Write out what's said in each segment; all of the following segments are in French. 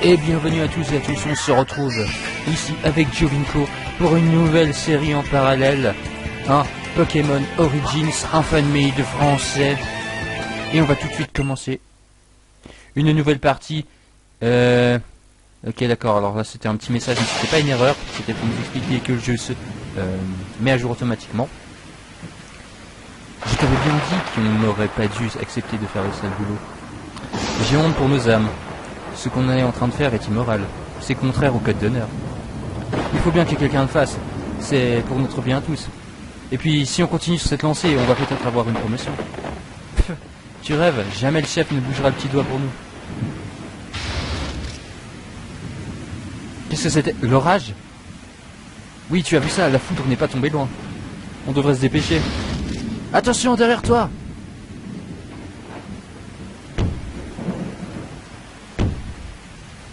Et bienvenue à tous et à tous, on se retrouve ici avec Jovinko pour une nouvelle série en parallèle, Pokémon Origins, un fan-made français. Et on va tout de suite commencer une nouvelle partie. Ok, d'accord, alors là c'était un petit message, mais c'était pas une erreur, c'était pour nous expliquer que le jeu se met à jour automatiquement. Je t'avais bien dit qu'on n'aurait pas dû accepter de faire le sale boulot. J'ai honte pour nos âmes. Ce qu'on est en train de faire est immoral. C'est contraire au code d'honneur. Il faut bien que quelqu'un le fasse. C'est pour notre bien à tous. Et puis, si on continue sur cette lancée, on va peut-être avoir une promotion. Tu rêves, jamais le chef ne bougera le petit doigt pour nous. Qu'est-ce que c'était? L'orage? Oui, tu as vu ça, la foudre n'est pas tombée loin. On devrait se dépêcher. Attention, derrière toi!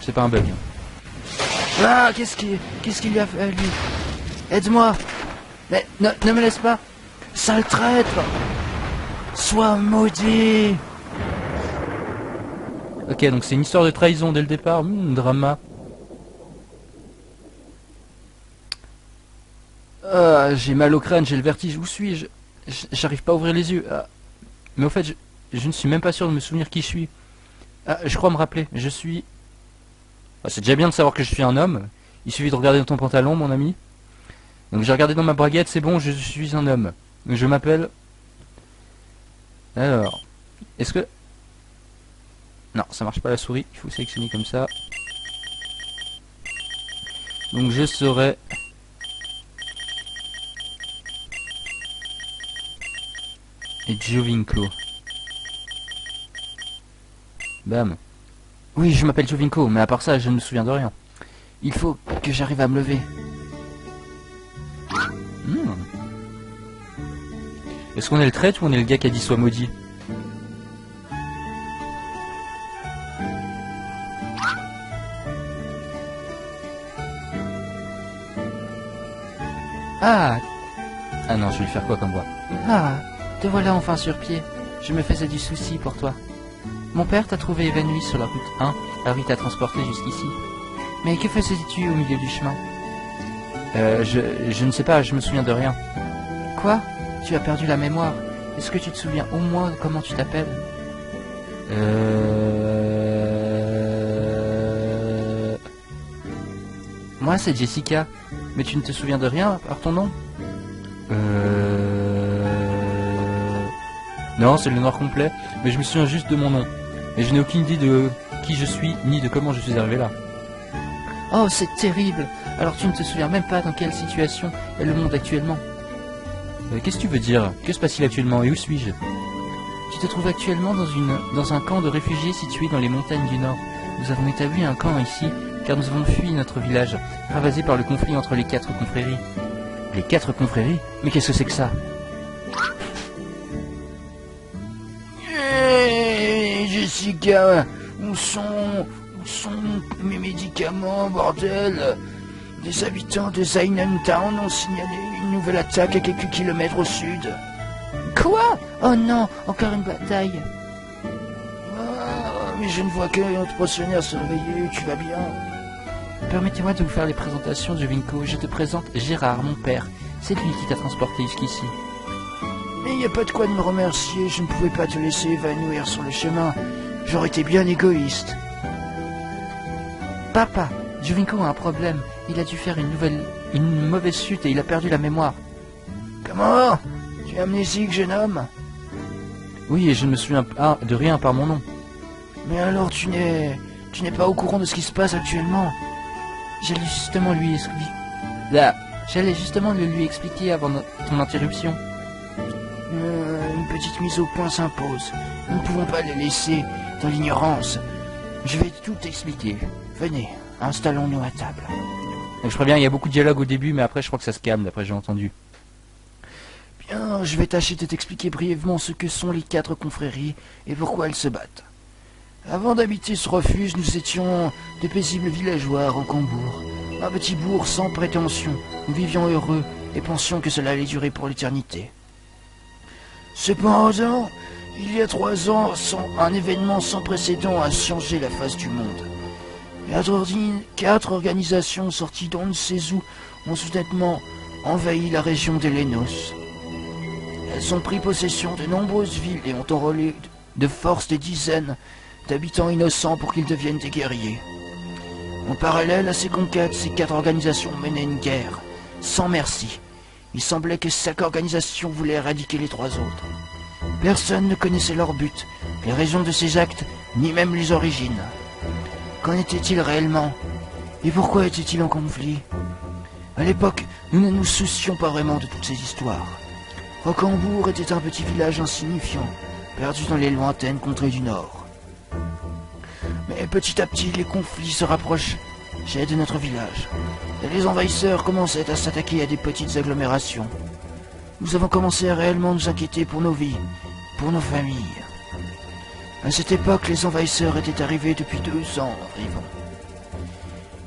C'est pas un bug. Ah, qu'est-ce qu'il y a fait, lui? Aide-moi! Mais ne me laisse pas! Sale traître! Sois maudit! Ok, donc c'est une histoire de trahison dès le départ. Drama. Ah, j'ai mal au crâne, j'ai le vertige. Où suis-je? J'arrive pas à ouvrir les yeux. Ah. Mais au fait, je ne suis même pas sûr de me souvenir qui je suis. Ah, je crois me rappeler. Je suis... C'est déjà bien de savoir que je suis un homme. Il suffit de regarder dans ton pantalon, mon ami. Donc j'ai regardé dans ma braguette, c'est bon, je suis un homme. Donc je m'appelle... Alors... Est-ce que... Non, ça marche pas la souris. Il faut sélectionner comme ça. Donc je serai... Jovinko. Bam. Oui, je m'appelle Jovinko, mais à part ça, je ne me souviens de rien. Il faut que j'arrive à me lever. Est-ce qu'on est le traître ou on est le gars qui a dit sois maudit? Ah non, je vais lui faire quoi comme voix? Ah, te voilà enfin sur pied. Je me faisais du souci pour toi. Mon père t'a trouvé évanoui sur la route 1, alors il t'a transporté jusqu'ici. Mais que faisais-tu au milieu du chemin? Je ne sais pas, je me souviens de rien. Quoi? Tu as perdu la mémoire. Est-ce que tu te souviens au moins comment tu t'appelles? Moi c'est Jessica. Mais tu ne te souviens de rien par ton nom? Non, c'est le noir complet, mais je me souviens juste de mon nom. Et je n'ai aucune idée de qui je suis, ni de comment je suis arrivé là. Oh, c'est terrible! Alors tu ne te souviens même pas dans quelle situation est le monde actuellement? Qu'est-ce que tu veux dire? Que se passe-t-il actuellement et où suis-je? Tu te trouves actuellement dans un camp de réfugiés situé dans les montagnes du Nord. Nous avons établi un camp ici, car nous avons fui notre village, ravagé par le conflit entre les 4 confréries. Les 4 confréries? Mais qu'est-ce que c'est que ça? Jessica, où sont mes médicaments, bordel? Les habitants de Zainan Town ont signalé une nouvelle attaque à quelques kilomètres au sud. Quoi? Oh non, encore une bataille. Oh, mais je ne vois que notre pensionnaire se réveiller, tu vas bien? Permettez-moi de vous faire les présentations, Jovinko. Je te présente Gérard, mon père. C'est lui qui t'a transporté jusqu'ici. Mais il n'y a pas de quoi de me remercier, je ne pouvais pas te laisser évanouir sur le chemin. J'aurais été bien égoïste. Papa, Jovinko a un problème. Il a dû faire une mauvaise chute et il a perdu la mémoire. Comment? Tu es amnésique, jeune homme? Oui, et je ne me souviens de rien par mon nom. Mais alors tu n'es pas au courant de ce qui se passe actuellement? J'allais justement lui expliquer avant ton interruption. Une petite mise au point s'impose. Nous ne pouvons pas les laisser dans l'ignorance. Je vais tout expliquer. Venez, installons-nous à table. Donc, je préviens, il y a beaucoup de dialogue au début, mais après je crois que ça se calme, d'après j'ai entendu. Bien, je vais tâcher de t'expliquer brièvement ce que sont les 4 confréries et pourquoi elles se battent. Avant d'habiter ce refuge, nous étions de paisibles villageois à Rocambourg. Un petit bourg sans prétention. Nous vivions heureux et pensions que cela allait durer pour l'éternité. Cependant, il y a 3 ans, un événement sans précédent a changé la face du monde. 4 organisations sorties d'on ne sait où ont soudainement envahi la région des Lénos. Elles ont pris possession de nombreuses villes et ont enrôlé de force des dizaines d'habitants innocents pour qu'ils deviennent des guerriers. En parallèle à ces conquêtes, ces 4 organisations menaient une guerre, sans merci. Il semblait que chaque organisation voulait éradiquer les 3 autres. Personne ne connaissait leur but, les raisons de ces actes, ni même les origines. Qu'en était-il réellement? Et pourquoi étaient-ils en conflit? À l'époque, nous ne nous soucions pas vraiment de toutes ces histoires. Rocambourg était un petit village insignifiant, perdu dans les lointaines contrées du Nord. Mais petit à petit, les conflits se rapprochaient de notre village, et les envahisseurs commençaient à s'attaquer à des petites agglomérations. Nous avons commencé à réellement nous inquiéter pour nos vies, pour nos familles. À cette époque, les envahisseurs étaient arrivés depuis 2 ans environ.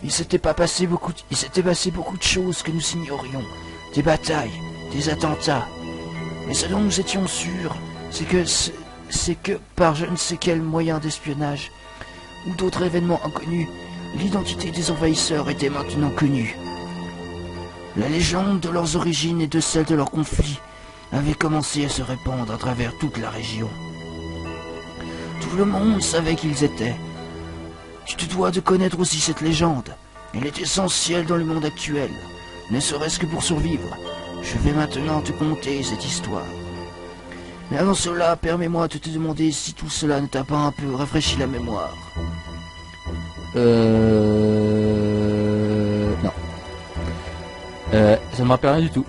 Il s'était passé beaucoup de choses que nous ignorions, des batailles, des attentats. Mais ce dont nous étions sûrs, c'est que par je ne sais quel moyen d'espionnage ou d'autres événements inconnus, l'identité des envahisseurs était maintenant connue. La légende de leurs origines et de celle de leurs conflits avait commencé à se répandre à travers toute la région. Tout le monde savait qui ils étaient. Tu te dois de connaître aussi cette légende. Elle est essentielle dans le monde actuel, ne serait-ce que pour survivre. Je vais maintenant te conter cette histoire. Mais avant cela, permets-moi de te demander si tout cela ne t'a pas un peu rafraîchi la mémoire. Non. Ça ne me rappelle rien du tout.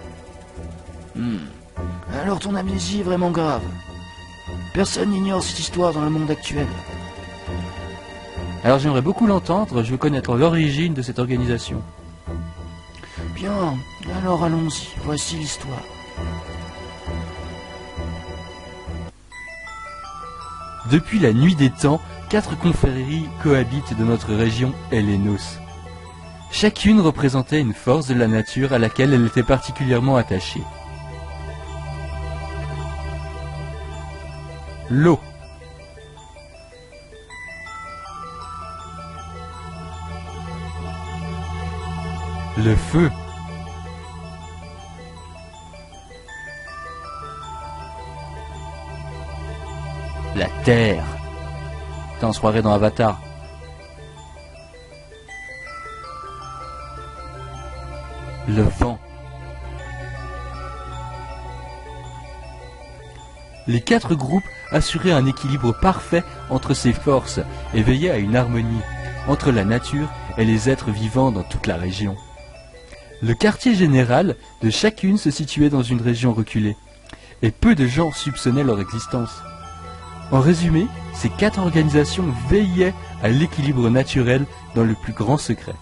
Alors ton amnésie est vraiment grave. Personne n'ignore cette histoire dans le monde actuel. Alors j'aimerais beaucoup l'entendre, je veux connaître l'origine de cette organisation. Bien, alors allons-y, voici l'histoire. Depuis la nuit des temps, 4 confréries cohabitent de notre région Lénos. Chacune représentait une force de la nature à laquelle elle était particulièrement attachée. L'eau. Le feu. La terre. Putain, on se croirait dans Avatar. Le vent. Les 4 groupes assuraient un équilibre parfait entre ces forces et veillaient à une harmonie entre la nature et les êtres vivants dans toute la région. Le quartier général de chacune se situait dans une région reculée, et peu de gens soupçonnaient leur existence. En résumé, ces 4 organisations veillaient à l'équilibre naturel dans le plus grand secret.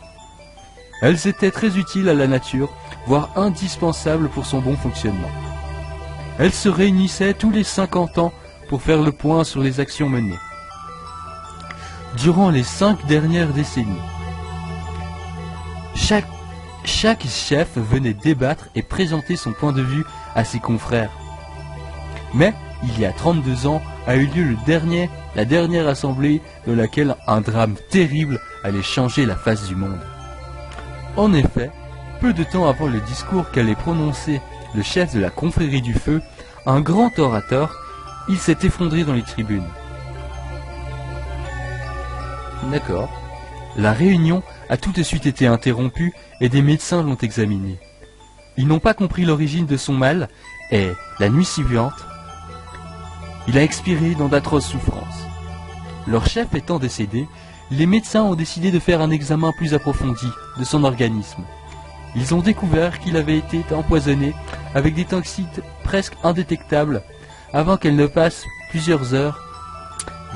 Elles étaient très utiles à la nature, voire indispensables pour son bon fonctionnement. Elles se réunissaient tous les 50 ans pour faire le point sur les actions menées. Durant les 5 dernières décennies, chaque chef venait débattre et présenter son point de vue à ses confrères. Mais, il y a 32 ans, a eu lieu la dernière assemblée de laquelle un drame terrible allait changer la face du monde. En effet, peu de temps avant le discours qu'allait prononcer le chef de la confrérie du feu, un grand orateur, il s'est effondré dans les tribunes. D'accord. La réunion a tout de suite été interrompue et des médecins l'ont examiné. Ils n'ont pas compris l'origine de son mal et, la nuit suivante, il a expiré dans d'atroces souffrances. Leur chef étant décédé, les médecins ont décidé de faire un examen plus approfondi de son organisme. Ils ont découvert qu'il avait été empoisonné avec des toxiques presque indétectables avant qu'elles ne passent plusieurs heures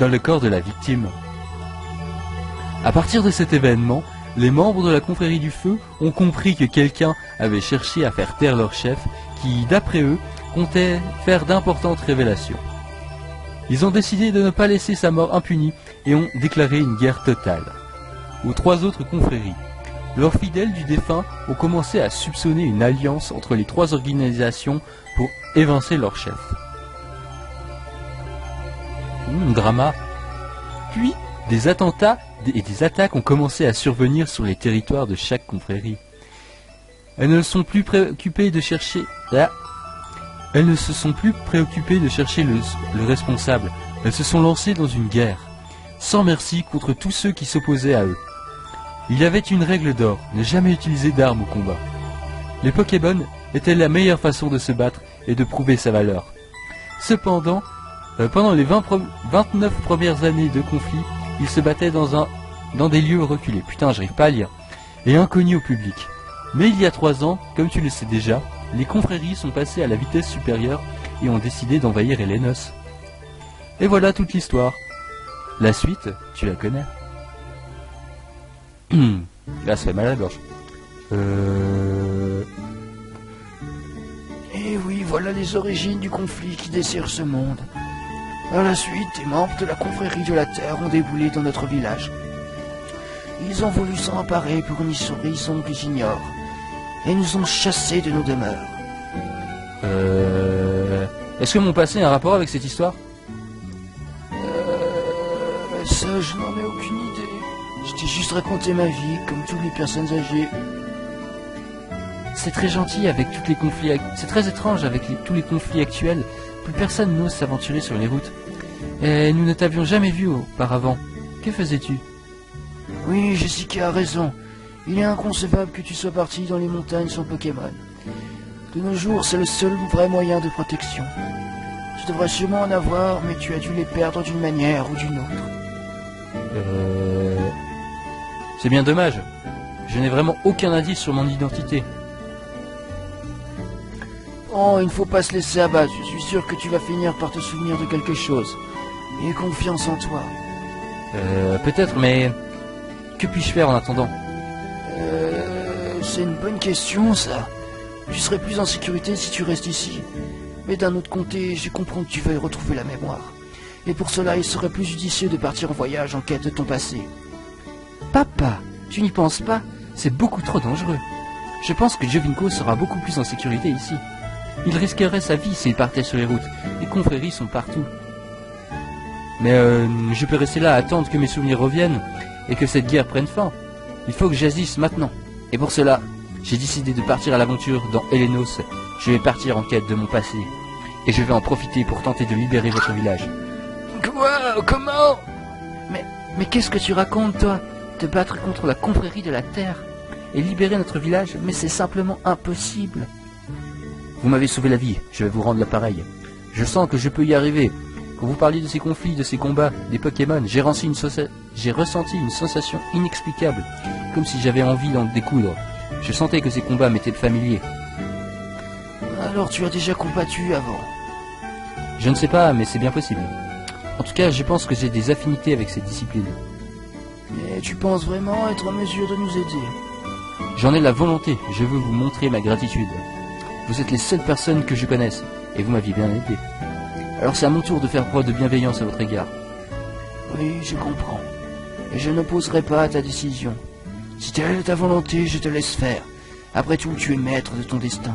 dans le corps de la victime. À partir de cet événement, les membres de la confrérie du feu ont compris que quelqu'un avait cherché à faire taire leur chef qui, d'après eux, comptait faire d'importantes révélations. Ils ont décidé de ne pas laisser sa mort impunie et ont déclaré une guerre totale aux 3 autres confréries. Leurs fidèles du défunt ont commencé à soupçonner une alliance entre les 3 organisations pour évincer leur chef. Drama. Puis, des attentats et des attaques ont commencé à survenir sur les territoires de chaque confrérie. Elles ne sont plus préoccupées de chercher... Elles ne se sont plus préoccupées de chercher le responsable. Elles se sont lancées dans une guerre, sans merci, contre tous ceux qui s'opposaient à eux. Il y avait une règle d'or, ne jamais utiliser d'armes au combat. Les Pokémon étaient la meilleure façon de se battre et de prouver sa valeur. Cependant, pendant les 29 premières années de conflit, ils se battaient dans des lieux reculés, putain j'arrive pas à lire, et inconnus au public. Mais il y a 3 ans, comme tu le sais déjà, les confréries sont passées à la vitesse supérieure et ont décidé d'envahir Elenos. Et voilà toute l'histoire. La suite, tu la connais. Là, ça fait mal à la gorge. Et oui, voilà les origines du conflit qui dessert ce monde. Par la suite, des membres de la confrérie de la Terre ont déboulé dans notre village. Ils ont voulu s'en emparer pour une raison que j'ignore, et nous ont chassés de nos demeures. Est-ce que mon passé a un rapport avec cette histoire? Ça, je n'en ai aucune idée. Je t'ai juste raconté ma vie, comme toutes les personnes âgées. C'est très gentil avec tous les conflits... C'est très étrange avec tous les conflits actuels. Plus personne n'ose s'aventurer sur les routes. Et nous ne t'avions jamais vu auparavant. Que faisais-tu? Oui, Jessica a raison. Il est inconcevable que tu sois parti dans les montagnes sans Pokémon. De nos jours, c'est le seul vrai moyen de protection. Tu devrais sûrement en avoir, mais tu as dû les perdre d'une manière ou d'une autre. C'est bien dommage. Je n'ai vraiment aucun indice sur mon identité. Oh, il ne faut pas se laisser abattre. Je suis sûr que tu vas finir par te souvenir de quelque chose. Aie confiance en toi. Peut-être, mais... Que puis-je faire en attendant? C'est une bonne question, ça. Tu serais plus en sécurité si tu restes ici. Mais d'un autre côté, je comprends que tu veuilles retrouver la mémoire. Et pour cela, il serait plus judicieux de partir en voyage en quête de ton passé. Papa, tu n'y penses pas? C'est beaucoup trop dangereux. Je pense que Giovinco sera beaucoup plus en sécurité ici. Il risquerait sa vie s'il partait sur les routes. Les confréries sont partout. Mais je peux rester là à attendre que mes souvenirs reviennent et que cette guerre prenne fin. Il faut que j'agisse maintenant. Et pour cela, j'ai décidé de partir à l'aventure dans Elenos. Je vais partir en quête de mon passé. Et je vais en profiter pour tenter de libérer votre village. Quoi? Comment? Mais qu'est-ce que tu racontes, toi? Te battre contre la confrérie de la Terre et libérer notre village? Mais c'est simplement impossible. Vous m'avez sauvé la vie, je vais vous rendre l'appareil. Je sens que je peux y arriver. Quand vous parliez de ces conflits, de ces combats, des Pokémon, j'ai ressenti une sensation inexplicable, comme si j'avais envie d'en découdre. Je sentais que ces combats m'étaient familiers. Alors tu as déjà combattu avant? Je ne sais pas, mais c'est bien possible. En tout cas, je pense que j'ai des affinités avec cette discipline. Mais tu penses vraiment être en mesure de nous aider? J'en ai la volonté, je veux vous montrer ma gratitude. Vous êtes les seules personnes que je connaisse, et vous m'aviez bien aidé. Alors c'est à mon tour de faire preuve de bienveillance à votre égard. Oui, je comprends. Et je n'opposerai pas à ta décision. Si telle est ta volonté, je te laisse faire. Après tout, tu es maître de ton destin.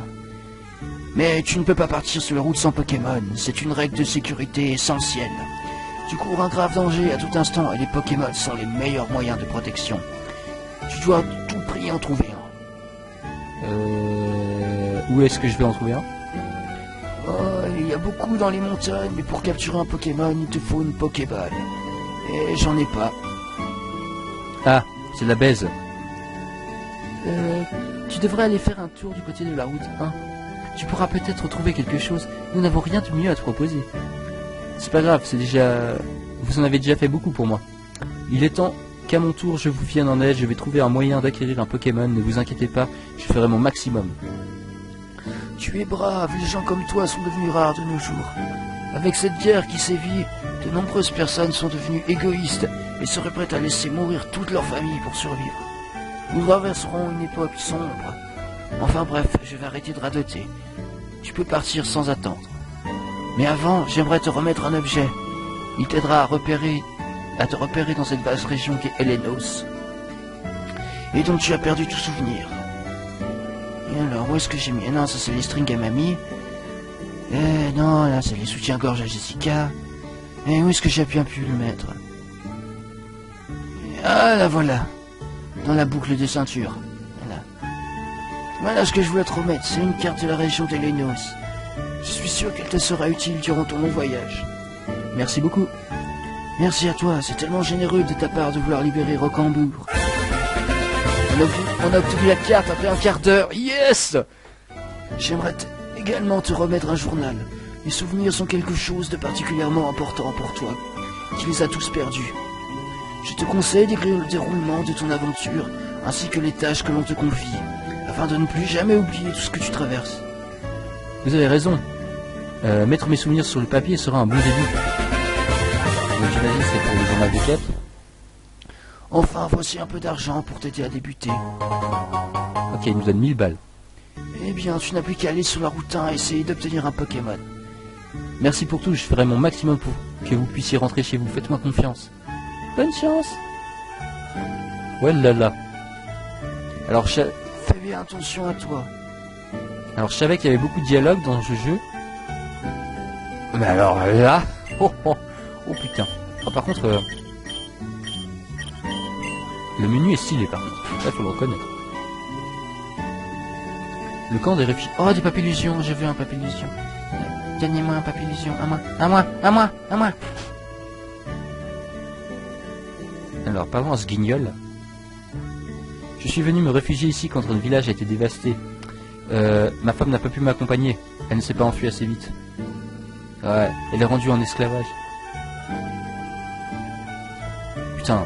Mais tu ne peux pas partir sur la route sans Pokémon. C'est une règle de sécurité essentielle. Tu cours un grave danger à tout instant et les Pokémon sont les meilleurs moyens de protection. Tu dois à tout prix en trouver un. Où est-ce que je vais en trouver un? Oh, il y a beaucoup dans les montagnes, mais pour capturer un Pokémon, il te faut une Pokéball. Et j'en ai pas. Ah, c'est de la baise. Tu devrais aller faire un tour du côté de la route 1. Tu pourras peut-être trouver quelque chose. Nous n'avons rien de mieux à te proposer. C'est pas grave, c'est déjà... Vous en avez déjà fait beaucoup pour moi. Il est temps qu'à mon tour je vous vienne en aide, je vais trouver un moyen d'acquérir un Pokémon, ne vous inquiétez pas, je ferai mon maximum. Tu es brave, les gens comme toi sont devenus rares de nos jours. Avec cette guerre qui sévit, de nombreuses personnes sont devenues égoïstes et seraient prêtes à laisser mourir toute leur famille pour survivre. Nous traverserons une époque sombre. Enfin bref, je vais arrêter de radoter. Tu peux partir sans attendre. Mais avant, j'aimerais te remettre un objet. Il t'aidera à te repérer dans cette vaste région qu'est Elenos, et dont tu as perdu tout souvenir. Et alors, où est-ce que j'ai mis? Non, ça c'est les strings à mamie. Non, là c'est les soutiens-gorge à Jessica. Et où est-ce que j'ai bien pu le mettre? Ah, là voilà. Dans la boucle de ceinture. Voilà. Voilà ce que je voulais te remettre. C'est une carte de la région d'Elenos. Je suis sûr qu'elle te sera utile durant ton long voyage. Merci beaucoup. Merci à toi. C'est tellement généreux de ta part de vouloir libérer Rocambour. On a obtenu la carte après un quart d'heure. Yes! J'aimerais également te remettre un journal. Les souvenirs sont quelque chose de particulièrement important pour toi. Tu les as tous perdus. Je te conseille d'écrire le déroulement de ton aventure, ainsi que les tâches que l'on te confie, afin de ne plus jamais oublier tout ce que tu traverses. Vous avez raison. Mettre mes souvenirs sur le papier sera un bon début. J'imagine c'est pour le journal de quête. Enfin, voici un peu d'argent pour t'aider à débuter. Ok, il nous donne 1000 balles. Eh bien, tu n'as plus qu'à aller sur la route 1 et essayer d'obtenir un Pokémon. Merci pour tout, je ferai mon maximum pour que vous puissiez rentrer chez vous. Faites-moi confiance. Bonne chance. Ouais là là. Alors fais bien attention à toi. Alors je savais qu'il y avait beaucoup de dialogue dans ce jeu. Mais alors là... Oh putain. Ah, par contre... le menu est stylé par contre. Ça faut le reconnaître. Le camp des réfugiés. Oh, des papillusions, j'ai vu un papillusion. Donnez-moi un papillusion, à moi. Alors, parlons à ce guignol. Je suis venu me réfugier ici quand notre village a été dévasté. Ma femme n'a pas pu m'accompagner. Elle ne s'est pas enfuie assez vite. Ouais, elle est rendue en esclavage. Putain.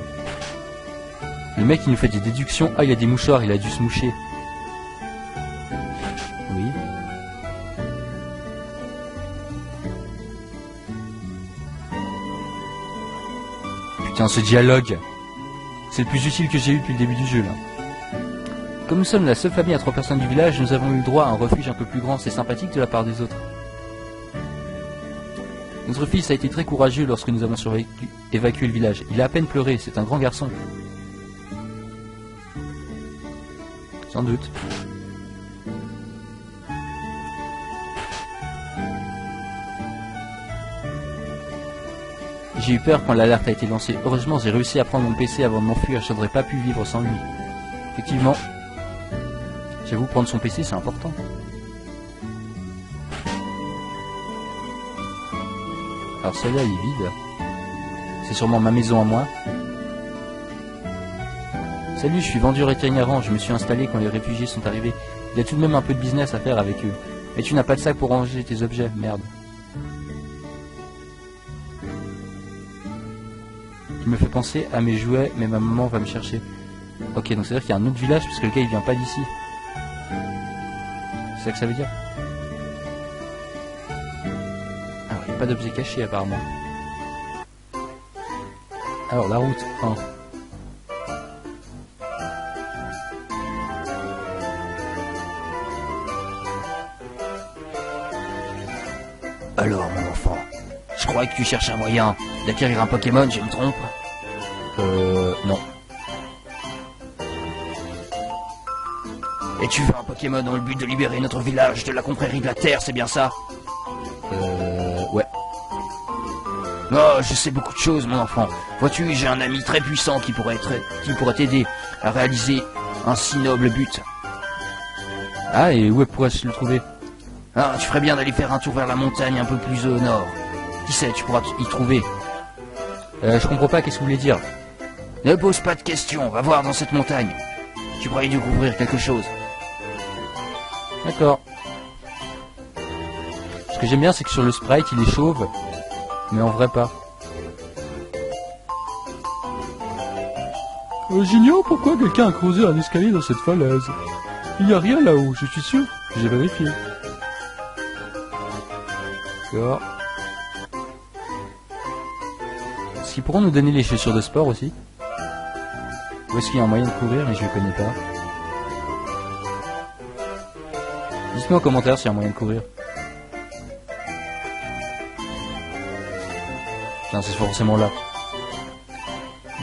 Le mec il nous fait des déductions. Ah, il a des mouchoirs, il a dû se moucher. Oui. Putain, ce dialogue. C'est le plus utile que j'ai eu depuis le début du jeu, là. Comme nous sommes la seule famille à 3 personnes du village, nous avons eu le droit à un refuge un peu plus grand. C'est sympathique de la part des autres. Notre fils a été très courageux lorsque nous avons évacué le village. Il a à peine pleuré, c'est un grand garçon. Sans doute. J'ai eu peur quand l'alerte a été lancée. Heureusement, j'ai réussi à prendre mon PC avant de m'enfuir. Je n'aurais pas pu vivre sans lui. Effectivement, j'avoue, prendre son PC, c'est important. Alors celui-là, il est vide. C'est sûrement ma maison à moi. Salut, je suis vendeur itinérant. Je me suis installé quand les réfugiés sont arrivés. Il y a tout de même un peu de business à faire avec eux. Mais tu n'as pas de sac pour ranger tes objets. Merde. Il me fait penser à mes jouets, mais ma maman va me chercher. Ok, donc c'est-à-dire qu'il y a un autre village, parce que le gars il vient pas d'ici. C'est ça que ça veut dire? Alors, il n'y a pas d'objet caché apparemment. Alors, la route 1. Alors, mon enfant, je crois que tu cherches un moyen d'acquérir un Pokémon, je me trompe? Non. Et tu veux un Pokémon dans le but de libérer notre village de la confrérie de la Terre, c'est bien ça? Ouais. Oh, je sais beaucoup de choses, mon enfant. Vois-tu, j'ai un ami très puissant qui pourrait t'aider à réaliser un si noble but. Ah, et où pourrais-je le trouver? Ah, tu ferais bien d'aller faire un tour vers la montagne un peu plus au nord. Qui sait, tu pourras y trouver. Je comprends pas, qu'est-ce que vous voulez dire? Ne pose pas de questions, va voir dans cette montagne. Tu pourras y découvrir quelque chose. D'accord. Ce que j'aime bien, c'est que sur le sprite, il est chauve. Mais en vrai pas. J'ignore pourquoi quelqu'un a creusé un escalier dans cette falaise. Il n'y a rien là-haut, je suis sûr. J'ai vérifié. D'accord. Est-ce qu'ils pourront nous donner les chaussures de sport aussi? Ou est-ce qu'il y a un moyen de courir, mais je ne connais pas? Dites-moi en commentaire s'il y a un moyen de courir. Putain, c'est forcément là.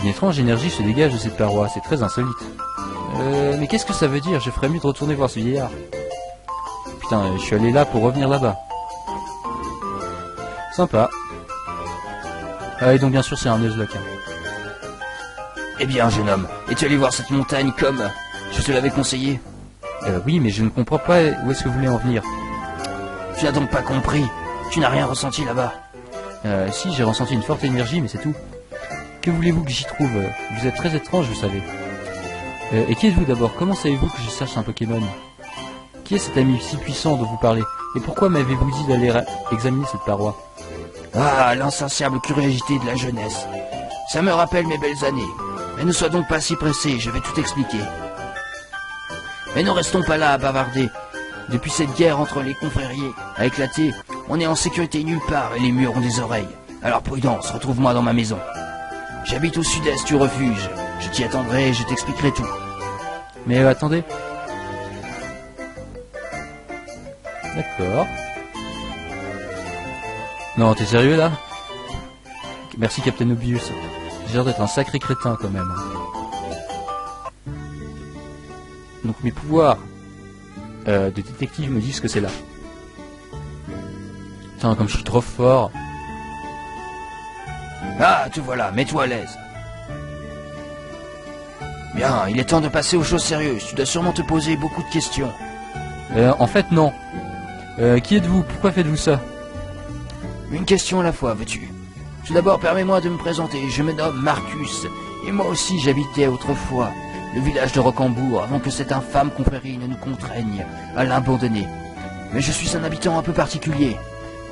Une étrange énergie se dégage de cette paroi, c'est très insolite. Mais qu'est-ce que ça veut dire? Je ferais mieux de retourner voir ce vieillard. Putain, je suis allé là pour revenir là-bas. Sympa. Ah, et donc bien sûr c'est un Nuzlocke. Eh bien, jeune homme, es-tu allé voir cette montagne comme je te l'avais conseillé? Oui, mais je ne comprends pas où est-ce que vous voulez en venir. Tu n'as donc pas compris? Tu n'as rien ressenti là-bas? Si, j'ai ressenti une forte énergie, mais c'est tout. Que voulez-vous que j'y trouve? Vous êtes très étrange, vous savez. Et qui êtes-vous d'abord? Comment savez-vous que je cherche un Pokémon? Qui est cet ami si puissant dont vous parlez? Et pourquoi m'avez-vous dit d'aller examiner cette paroi? Ah, l'insatiable curiosité de la jeunesse. Ça me rappelle mes belles années. Mais ne sois donc pas si pressé, je vais tout expliquer. Mais ne restons pas là à bavarder. Depuis cette guerre entre les confréries a éclaté, on est en sécurité nulle part et les murs ont des oreilles. Alors prudence, retrouve-moi dans ma maison. J'habite au sud-est du refuge. Je t'y attendrai et je t'expliquerai tout. Mais attendez. D'accord. Non, t'es sérieux là? Merci Captain Obvious. J'ai l'air d'être un sacré crétin quand même. Donc mes pouvoirs de détective me disent que c'est là. Putain, comme je suis trop fort. Ah, te voilà, mets-toi à l'aise. Bien, il est temps de passer aux choses sérieuses. Tu dois sûrement te poser beaucoup de questions. En fait, non. Qui êtes-vous? Pourquoi faites-vous ça? Une question à la fois, veux-tu? Tout d'abord, permets-moi de me présenter. Je me nomme Marcus. Et moi aussi, j'habitais autrefois le village de Rocambourg avant que cette infâme confrérie ne nous contraigne à l'abandonner. Mais je suis un habitant un peu particulier.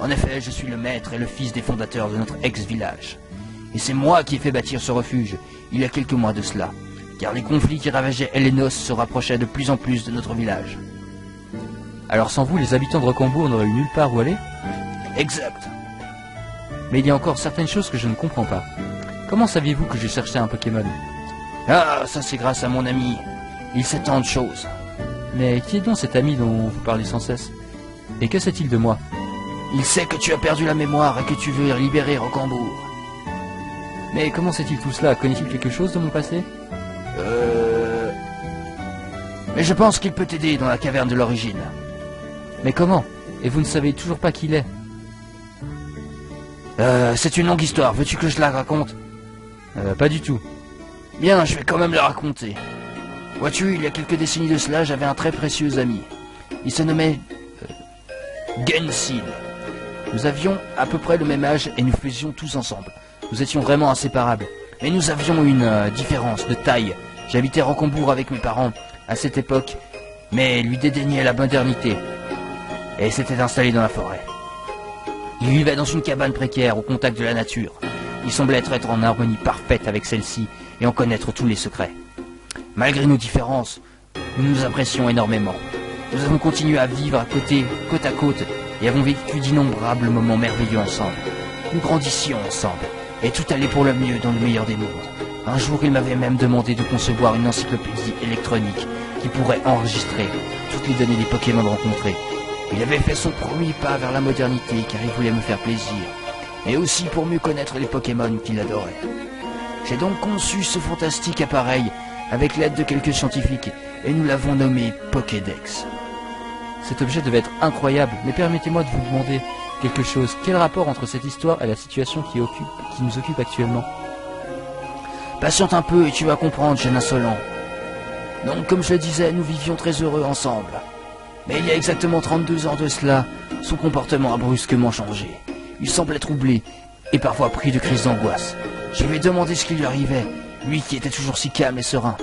En effet, je suis le maître et le fils des fondateurs de notre ex-village. Et c'est moi qui ai fait bâtir ce refuge, il y a quelques mois de cela, car les conflits qui ravageaient Elenos se rapprochaient de plus en plus de notre village. Alors sans vous, les habitants de Rocambourg n'auraient eu nulle part où aller? Exact. Mais il y a encore certaines choses que je ne comprends pas. Comment saviez-vous que je cherchais un Pokémon? Ah, ça c'est grâce à mon ami. Il sait tant de choses. Mais qui est donc cet ami dont vous parlez sans cesse? Et que sait-il de moi? Il sait que tu as perdu la mémoire et que tu veux libérer Rocambourg. Mais comment sait-il tout cela? Connaît-il quelque chose de mon passé? Mais je pense qu'il peut t'aider dans la caverne de l'origine. Mais comment? Et vous ne savez toujours pas qui il est? C'est une longue histoire, veux-tu que je la raconte? Pas du tout. Bien, je vais quand même la raconter. Vois-tu, il y a quelques décennies de cela, j'avais un très précieux ami. Il se nommait Gensil. Nous avions à peu près le même âge et nous faisions tous ensemble. Nous étions vraiment inséparables. Mais nous avions une différence de taille. J'habitais Rocambourg avec mes parents à cette époque, mais lui dédaignait la modernité et s'était installé dans la forêt. Il vivait dans une cabane précaire au contact de la nature. Il semblait être en harmonie parfaite avec celle-ci et en connaître tous les secrets. Malgré nos différences, nous nous apprécions énormément. Nous avons continué à vivre à côté, côte à côte, et avons vécu d'innombrables moments merveilleux ensemble. Nous grandissions ensemble, et tout allait pour le mieux dans le meilleur des mondes. Un jour, il m'avait même demandé de concevoir une encyclopédie électronique qui pourrait enregistrer toutes les données des Pokémon rencontrés. Il avait fait son premier pas vers la modernité car il voulait me faire plaisir, et aussi pour mieux connaître les Pokémon qu'il adorait. J'ai donc conçu ce fantastique appareil avec l'aide de quelques scientifiques, et nous l'avons nommé Pokédex. Cet objet devait être incroyable, mais permettez-moi de vous demander quelque chose. Quel rapport entre cette histoire et la situation qui nous occupe actuellement? Patiente un peu et tu vas comprendre, jeune insolent. Donc, comme je le disais, nous vivions très heureux ensemble. Mais il y a exactement 32 ans de cela, son comportement a brusquement changé. Il semblait troublé, et parfois pris de crises d'angoisse. Je lui ai demandé ce qui lui arrivait, lui qui était toujours si calme et serein.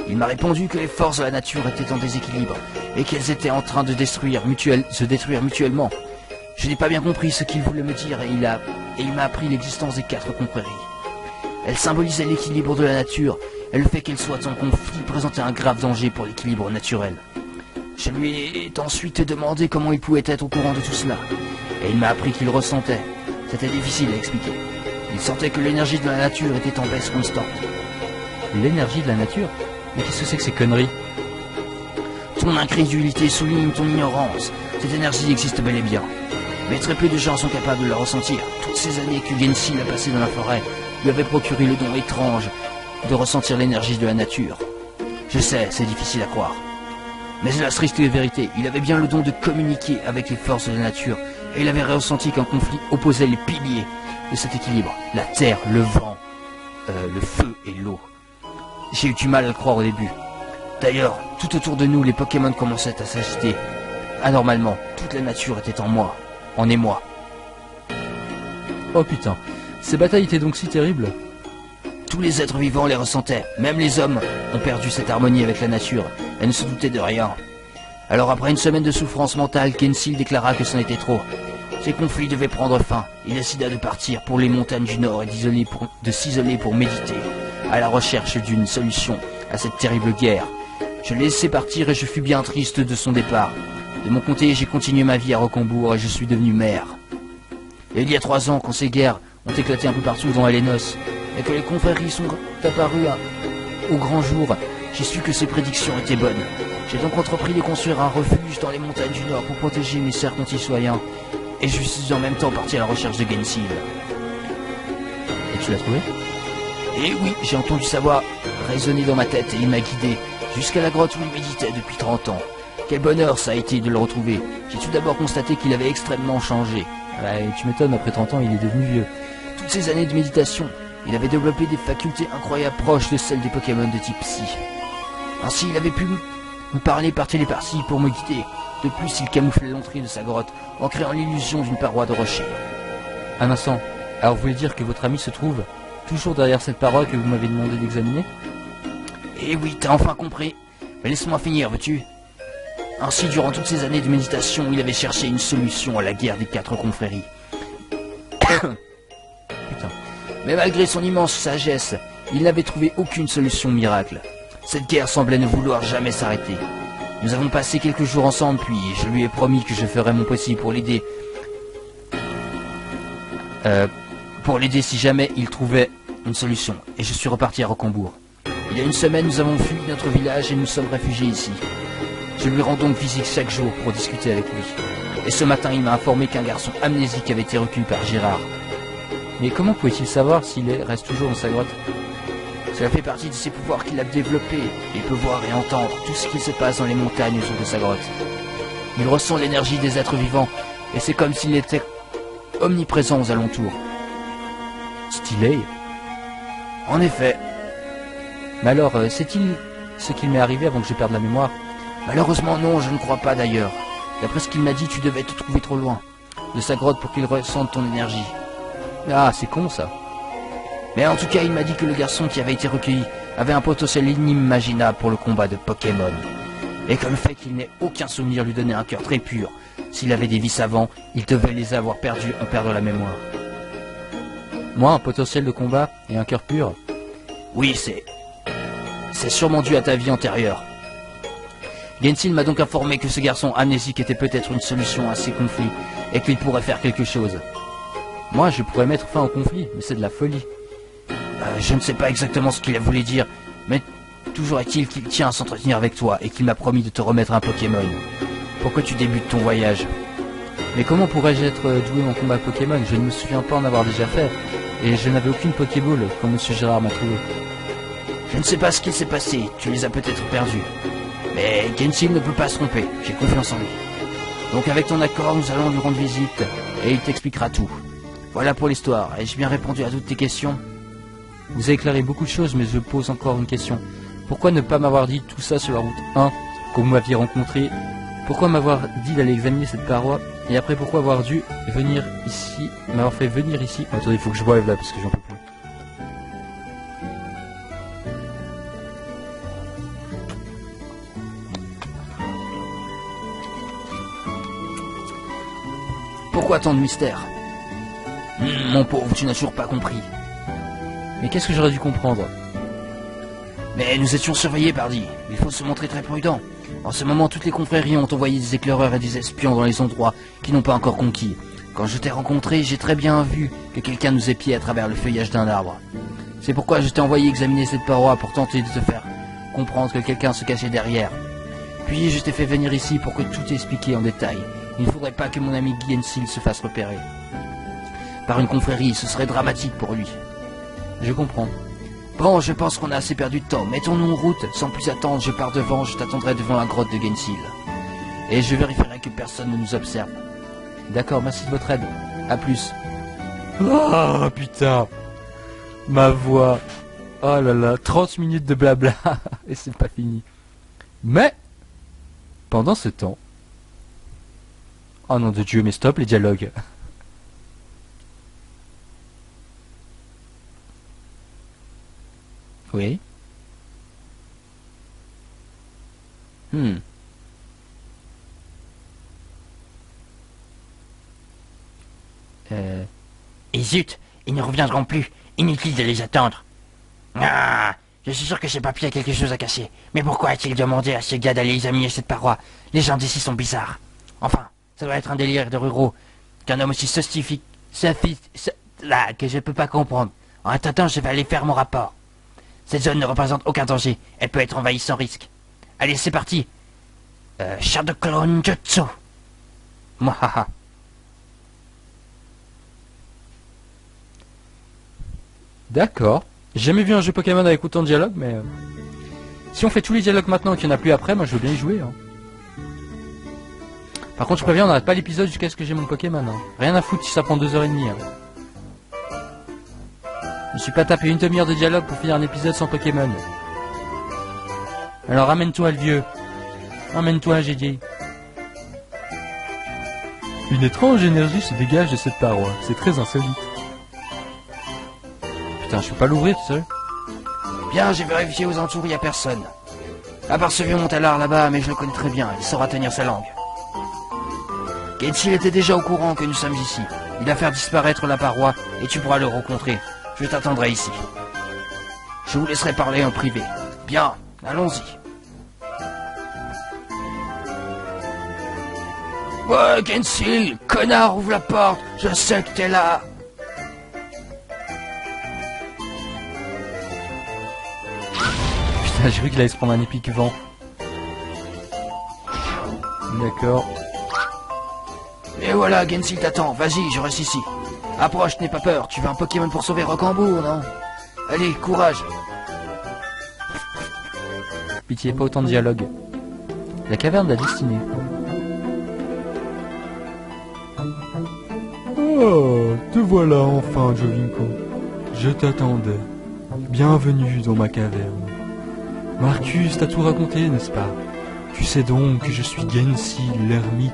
Il m'a répondu que les forces de la nature étaient en déséquilibre, et qu'elles étaient en train de se détruire mutuellement. Je n'ai pas bien compris ce qu'il voulait me dire, et il m'a appris l'existence des 4 confréries. Elles symbolisaient l'équilibre de la nature, et le fait qu'elles soient en conflit présentait un grave danger pour l'équilibre naturel. Je lui ai ensuite demandé comment il pouvait être au courant de tout cela, et il m'a appris qu'il ressentait. C'était difficile à expliquer. Il sentait que l'énergie de la nature était en baisse constante. L'énergie de la nature? Mais qu'est-ce que c'est que ces conneries? Ton incrédulité souligne ton ignorance. Cette énergie existe bel et bien. Mais très peu de gens sont capables de la ressentir. toutes ces années que Gensil a passé dans la forêt lui avaient procuré le don étrange de ressentir l'énergie de la nature. Je sais, c'est difficile à croire. Mais c'est la stricte vérité, il avait bien le don de communiquer avec les forces de la nature, et il avait ressenti qu'un conflit opposait les piliers de cet équilibre, la terre, le vent, le feu et l'eau. J'ai eu du mal à le croire au début. D'ailleurs, tout autour de nous, les Pokémon commençaient à s'agiter. Anormalement, toute la nature était en moi, en émoi. Oh putain, ces batailles étaient donc si terribles? Tous les êtres vivants les ressentaient, même les hommes ont perdu cette harmonie avec la nature, et ne se doutaient de rien. Alors après une semaine de souffrance mentale, Gensil déclara que c'en était trop. Ces conflits devaient prendre fin, il décida de partir pour les montagnes du Nord et de s'isoler pour méditer, à la recherche d'une solution à cette terrible guerre. Je l'ai laissé partir et je fus bien triste de son départ. De mon côté, j'ai continué ma vie à Rocambourg et je suis devenu maire. Et il y a 3 ans, quand ces guerres ont éclaté un peu partout dans Elenos, et que les confréries sont apparues au grand jour, j'ai su que ces prédictions étaient bonnes. J'ai donc entrepris de construire un refuge dans les montagnes du Nord pour protéger mes chers concitoyens, et je suis en même temps parti à la recherche de Gensil. Et tu l'as trouvé? Et oui, j'ai entendu sa voix résonner dans ma tête et il m'a guidé jusqu'à la grotte où il méditait depuis 30 ans. Quel bonheur ça a été de le retrouver. J'ai tout d'abord constaté qu'il avait extrêmement changé. Ouais, tu m'étonnes, après 30 ans, il est devenu vieux. Toutes ces années de méditation, il avait développé des facultés incroyables proches de celles des Pokémon de type Psy. Ainsi, il avait pu me parler par télépathie pour me guider. De plus, il camouflait l'entrée de sa grotte en créant l'illusion d'une paroi de rocher. Un instant, alors vous voulez dire que votre ami se trouve toujours derrière cette paroi que vous m'avez demandé d'examiner? Eh oui, t'as enfin compris. Mais laisse-moi finir, veux-tu? Ainsi, durant toutes ces années de méditation, il avait cherché une solution à la guerre des 4 confréries. Putain. Mais malgré son immense sagesse, il n'avait trouvé aucune solution miracle. Cette guerre semblait ne vouloir jamais s'arrêter. Nous avons passé quelques jours ensemble, puis je lui ai promis que je ferais mon possible pour l'aider. Si jamais il trouvait une solution. Et je suis reparti à Rocambourg. Il y a une semaine, nous avons fui notre village et nous sommes réfugiés ici. Je lui rends donc visite chaque jour pour discuter avec lui. Et ce matin, il m'a informé qu'un garçon amnésique avait été recueilli par Gérard. Mais comment pouvait-il savoir s'il reste toujours dans sa grotte? Cela fait partie de ses pouvoirs qu'il a développés. Il peut voir et entendre tout ce qui se passe dans les montagnes autour de sa grotte. Il ressent l'énergie des êtres vivants, et c'est comme s'il était omniprésent aux alentours. Stylé. En effet. Mais alors, sait-il ce qu'il m'est arrivé avant que je perde la mémoire? Malheureusement non, je ne crois pas d'ailleurs. D'après ce qu'il m'a dit, tu devais te trouver trop loin de sa grotte pour qu'il ressente ton énergie. Ah, c'est con ça. Mais en tout cas, il m'a dit que le garçon qui avait été recueilli avait un potentiel inimaginable pour le combat de Pokémon. Et que le fait qu'il n'ait aucun souvenir lui donnait un cœur très pur. S'il avait des vies savants, il devait les avoir perdus en perdant la mémoire. Moi, un potentiel de combat et un cœur pur? Oui, c'est sûrement dû à ta vie antérieure. Gensil m'a donc informé que ce garçon amnésique était peut-être une solution à ces conflits et qu'il pourrait faire quelque chose. Moi, je pourrais mettre fin au conflit, mais c'est de la folie. Je ne sais pas exactement ce qu'il a voulu dire, mais toujours est-il qu'il tient à s'entretenir avec toi et qu'il m'a promis de te remettre un Pokémon pour que tu débutes ton voyage. Mais comment pourrais-je être doué en combat Pokémon? Je ne me souviens pas en avoir déjà fait, et je n'avais aucune Pokéball quand Monsieur Gérard m'a trouvé. Je ne sais pas ce qu'il s'est passé, tu les as peut-être perdus. Mais Gensil ne peut pas se tromper, j'ai confiance en lui. Donc avec ton accord, nous allons lui rendre visite, et il t'expliquera tout. Voilà pour l'histoire, ai-je bien répondu à toutes tes questions? Vous avez éclairé beaucoup de choses, mais je pose encore une question. Pourquoi ne pas m'avoir dit tout ça sur la route 1, quand vous m'aviez rencontré? Pourquoi m'avoir dit d'aller examiner cette paroi? Et après, pourquoi avoir dû venir ici, m'avoir fait venir ici? Attendez, il faut que je boive là, parce que j'en peux plus. Pourquoi tant de mystère? Mon pauvre, tu n'as toujours pas compris. Mais qu'est-ce que j'aurais dû comprendre? Mais nous étions surveillés, pardi. Il faut se montrer très prudent. En ce moment, toutes les confréries ont envoyé des éclaireurs et des espions dans les endroits qui n'ont pas encore conquis. Quand je t'ai rencontré, j'ai très bien vu que quelqu'un nous épiait à travers le feuillage d'un arbre. C'est pourquoi je t'ai envoyé examiner cette paroi pour tenter de te faire comprendre que quelqu'un se cachait derrière. Puis je t'ai fait venir ici pour que tout t'explique en détail. Il ne faudrait pas que mon ami Gensil se fasse repérer. par une confrérie, ce serait dramatique pour lui. Je comprends. Bon, je pense qu'on a assez perdu de temps. Mettons-nous en route. Sans plus attendre, je pars devant, je t'attendrai devant la grotte de Gensil. Et je vérifierai que personne ne nous observe. D'accord, merci de votre aide. À plus. Ah, putain. Ma voix. Oh là là, 30 minutes de blabla. Et c'est pas fini. Mais, pendant ce temps... Oh nom de Dieu, mais stop les dialogues. Oui. Et zut, ils ne reviendront plus. Inutile de les attendre. Ah, je suis sûr que ce papier a quelque chose à cacher. Mais pourquoi a-t-il demandé à ce gars d'aller examiner cette paroi? Les gens d'ici sont bizarres. Enfin, ça doit être un délire de ruraux. Qu'un homme aussi sophistiqué... Là, que je peux pas comprendre. En attendant, je vais aller faire mon rapport. Cette zone ne représente aucun danger. Elle peut être envahie sans risque. Allez, c'est parti. Shadow Clone Jutsu. Mwahaha. D'accord. J'ai jamais vu un jeu Pokémon avec autant de dialogues, mais... si on fait tous les dialogues maintenant et qu'il n'y en a plus après, moi je veux bien y jouer. Hein. Par contre, je préviens, on n'arrête pas l'épisode jusqu'à ce que j'ai mon Pokémon. Hein. Rien à foutre si ça prend 2h30. Hein. Je me suis pas tapé une demi-heure de dialogue pour finir un épisode sans Pokémon. Alors ramène-toi le vieux. Ramène-toi, j'ai dit. Une étrange énergie se dégage de cette paroi. C'est très insolite. Putain, je peux pas l'ouvrir, tu sais. Bien, j'ai vérifié aux entours, il n'y a personne. À part ce vieux montalard là-bas, mais je le connais très bien, il saura tenir sa langue. Gensil était déjà au courant que nous sommes ici. Il va faire disparaître la paroi et tu pourras le rencontrer. Je t'attendrai ici. Je vous laisserai parler en privé. Bien, allons-y. Ouais, Gensil, connard, ouvre la porte. Je sais que t'es là. Putain, j'ai cru qu'il allait se prendre un épique vent. D'accord. Et voilà, Gensil t'attend. Vas-y, je reste ici. Approche, n'aie pas peur. Tu veux un Pokémon pour sauver Rocambour, non? Allez, courage. Pitié, pas autant de dialogue. La caverne de la destinée. Oh, te voilà enfin, Jovinko. Je t'attendais. Bienvenue dans ma caverne. Marcus t'a tout raconté, n'est-ce pas? Tu sais donc que je suis Gensil, l'ermite,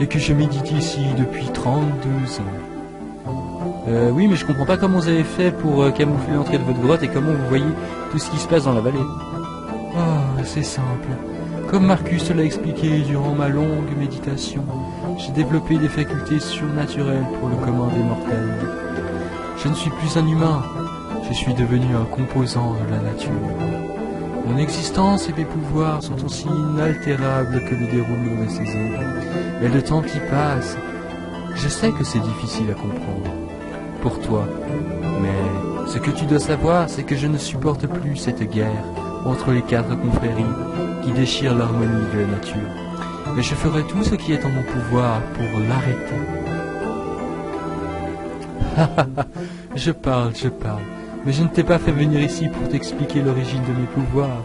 et que je médite ici depuis 32 ans. Oui, mais je comprends pas comment vous avez fait pour camoufler l'entrée de votre grotte et comment vous voyez tout ce qui se passe dans la vallée. Oh, c'est simple. Comme Marcus te l'a expliqué durant ma longue méditation, j'ai développé des facultés surnaturelles pour le commun des mortels. Je ne suis plus un humain, je suis devenu un composant de la nature. Mon existence et mes pouvoirs sont aussi inaltérables que le déroulement des saisons. Mais le temps qui passe, je sais que c'est difficile à comprendre pour toi. Mais ce que tu dois savoir, c'est que je ne supporte plus cette guerre entre les 4 confréries qui déchirent l'harmonie de la nature. Mais je ferai tout ce qui est en mon pouvoir pour l'arrêter. Je parle. Mais je ne t'ai pas fait venir ici pour t'expliquer l'origine de mes pouvoirs.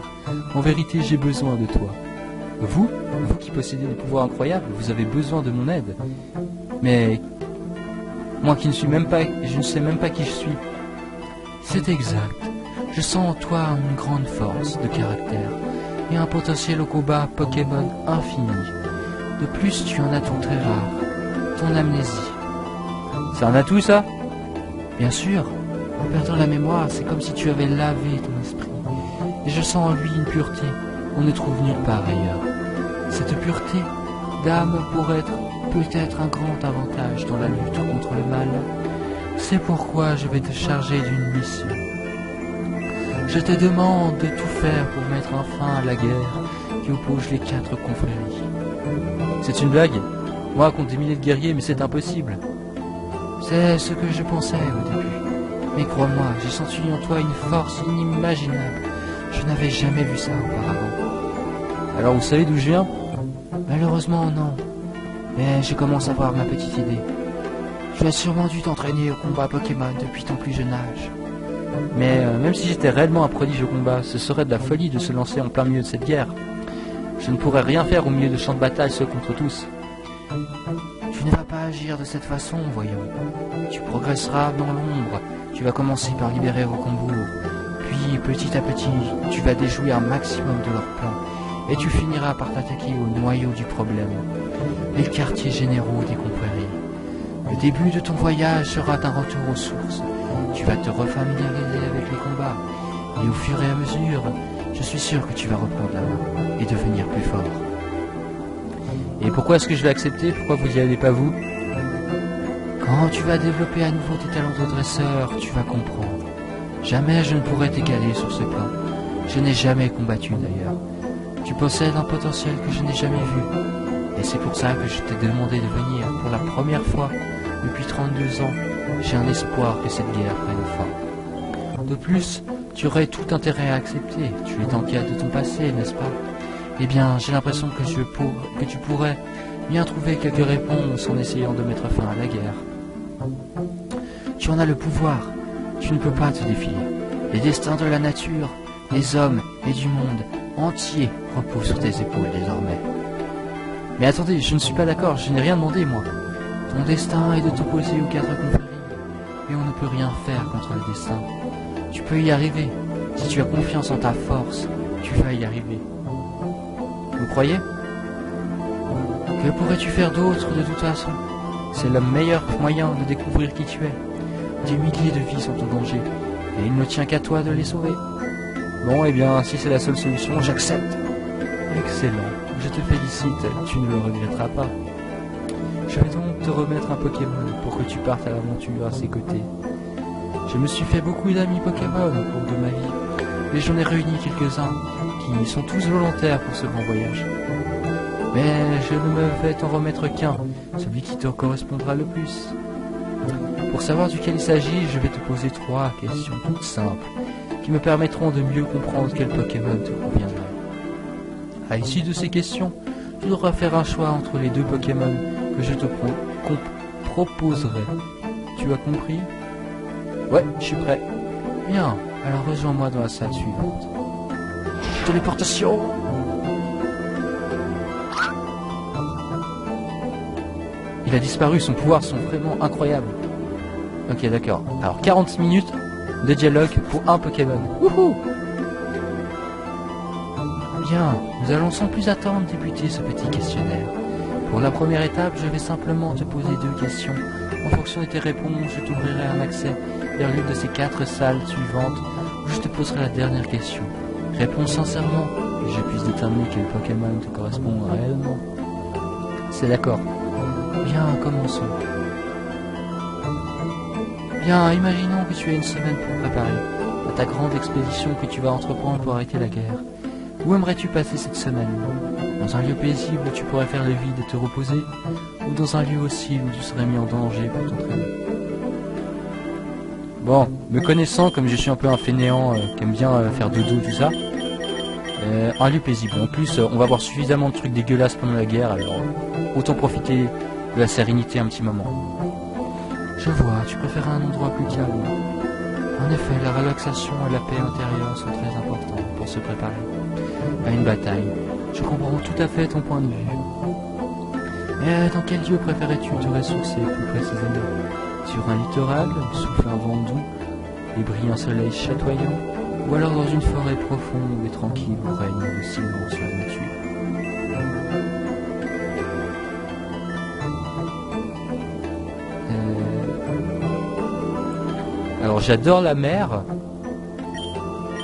En vérité, j'ai besoin de toi. Vous qui possédez des pouvoirs incroyables, vous avez besoin de mon aide. Mais moi qui ne suis même pas, je ne sais même pas qui je suis. C'est exact. Je sens en toi une grande force de caractère et un potentiel au combat Pokémon infini. De plus, tu en as ton très rare, ton amnésie. C'est un atout, ça? Bien sûr. En perdant la mémoire, c'est comme si tu avais lavé ton esprit. Et je sens en lui une pureté qu'on ne trouve nulle part ailleurs. Cette pureté d'âme pourrait être peut-être un grand avantage dans la lutte contre le mal. C'est pourquoi je vais te charger d'une mission. Je te demande de tout faire pour mettre un fin à la guerre qui oppose les 4 confréries. C'est une blague? Moi, contre des milliers de guerriers, mais c'est impossible. C'est ce que je pensais au début. Mais crois-moi, j'ai senti en toi une force inimaginable. Je n'avais jamais vu ça auparavant. Alors vous savez d'où je viens? Malheureusement non. Mais je commence à avoir ma petite idée. Tu as sûrement dû t'entraîner au combat Pokémon depuis ton plus jeune âge. Mais même si j'étais réellement un prodige au combat, ce serait de la folie de se lancer en plein milieu de cette guerre. Je ne pourrais rien faire au milieu de champs de bataille seul contre tous. Tu ne vas pas agir de cette façon, voyons. Tu progresseras dans l'ombre. Tu vas commencer par libérer Roquembourg. Puis, petit à petit, tu vas déjouer un maximum de leurs plans. Et tu finiras par t'attaquer au noyau du problème. Les quartiers généraux des confréries. Le début de ton voyage sera un retour aux sources. Tu vas te refamiliariser avec les combats. Et au fur et à mesure, je suis sûr que tu vas reprendre la main et devenir plus fort. Et pourquoi est-ce que je vais accepter? Pourquoi vous n'y allez pas vous? Quand tu vas développer à nouveau tes talents de dresseur, tu vas comprendre. Jamais je ne pourrai t'égaler sur ce plan. Je n'ai jamais combattu d'ailleurs. Tu possèdes un potentiel que je n'ai jamais vu. Et c'est pour ça que je t'ai demandé de venir pour la première fois depuis 32 ans. J'ai un espoir que cette guerre prenne fin. De plus, tu aurais tout intérêt à accepter. Tu es en quête de ton passé, n'est-ce pas? Eh bien, j'ai l'impression que tu pourrais bien trouver quelques réponses en essayant de mettre fin à la guerre. Tu en as le pouvoir. Tu ne peux pas te défier. Les destins de la nature, des hommes et du monde entier reposent sur tes épaules désormais. Mais attendez, je ne suis pas d'accord, je n'ai rien demandé, moi. Ton destin est de t'opposer aux 4 confréries. Et on ne peut rien faire contre le destin. Tu peux y arriver. Si tu as confiance en ta force, tu vas y arriver. Vous croyez? Que pourrais-tu faire d'autre de toute façon? C'est le meilleur moyen de découvrir qui tu es. Des milliers de vies sont en danger, et il ne tient qu'à toi de les sauver. Bon, eh bien, si c'est la seule solution, j'accepte. Excellent, je te félicite, tu ne le regretteras pas. Je vais donc te remettre un Pokémon pour que tu partes à l'aventure à ses côtés. Je me suis fait beaucoup d'amis Pokémon au cours de ma vie, et j'en ai réuni quelques-uns qui sont tous volontaires pour ce grand voyage. Mais je ne me vais t'en remettre qu'un, celui qui te correspondra le plus. Pour savoir duquel il s'agit, je vais te poser 3 questions toutes simples, qui me permettront de mieux comprendre quel Pokémon te conviendrait. À l'issue de ces questions, tu devras faire un choix entre les 2 Pokémon que je te proposerai. Tu as compris? Ouais, je suis prêt. Bien, alors rejoins-moi dans la salle suivante. Téléportation! Il a disparu, son pouvoir sont vraiment incroyables. Ok, d'accord. Alors 40 minutes de dialogue pour un Pokémon. Wouhou! Bien, nous allons sans plus attendre débuter ce petit questionnaire. Pour la première étape, je vais simplement te poser 2 questions. En fonction de tes réponses, je t'ouvrirai un accès vers l'une de ces 4 salles suivantes où je te poserai la dernière question. Réponds sincèrement, que je puisse déterminer quel Pokémon te correspond réellement. C'est d'accord. Bien, commençons. Bien, imaginons que tu as une semaine pour préparer à ta grande expédition que tu vas entreprendre pour arrêter la guerre. Où aimerais-tu passer cette semaine? Dans un lieu paisible où tu pourrais faire le vide et te reposer, ou dans un lieu hostile où tu serais mis en danger pour t'entraîner? Bon, me connaissant, comme je suis un peu un fainéant qui aime bien faire dodo, tout ça, un lieu paisible. En plus, on va avoir suffisamment de trucs dégueulasses pendant la guerre, alors autant profiter de la sérénité un petit moment. Je vois, tu préfères un endroit plus calme. En effet, la relaxation et la paix intérieure sont très importantes pour se préparer à une bataille. Je comprends tout à fait ton point de vue. Mais dans quel lieu préférais-tu te ressourcer plus précisément? Sur un littoral où souffle un vent doux et brille un soleil chatoyant, ou alors dans une forêt profonde et tranquille où règne le silence sur la nature? Alors j'adore la mer,